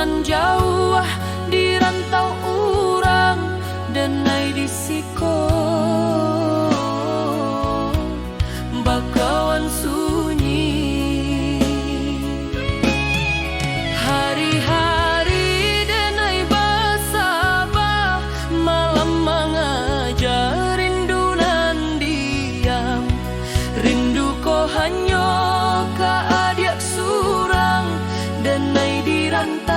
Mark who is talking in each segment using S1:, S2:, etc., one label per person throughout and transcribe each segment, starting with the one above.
S1: nan jauh di rantau urang denai disiko bakawan sunyi. Hari-hari denai basabah malam mengajar rindu nan diam rindu ko hanyo ka adiak surang denai dirantau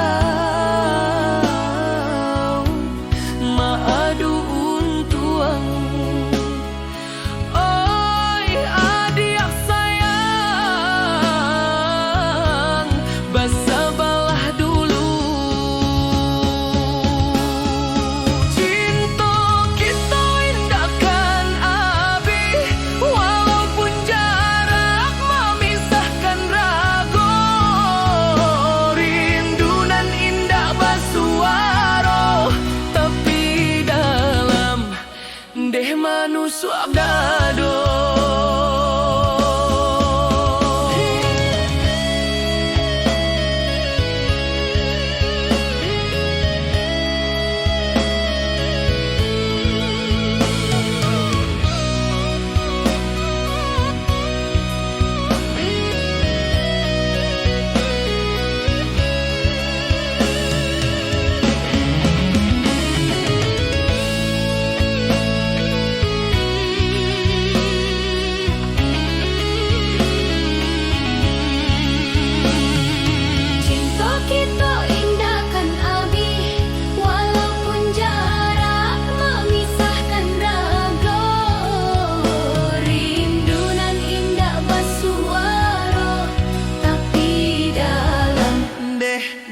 S1: maadu untuang. Oi adiak sayang basabalah dulu cinta kita indahkan abi walaupun jarak memisahkan ragu rindu nan indah basuaro tapi dalam deh manusia abdado.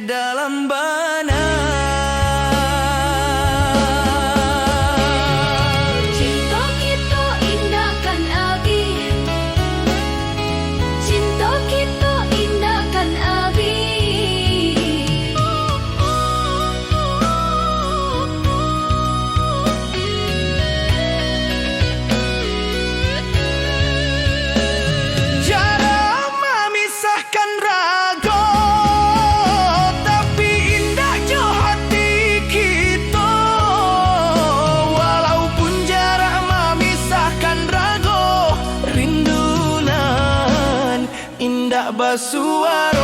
S1: Dalam benar
S2: cinta kita indahkan abi, cinta kita indahkan abi.
S1: jarak memisahkan ragu indah basuara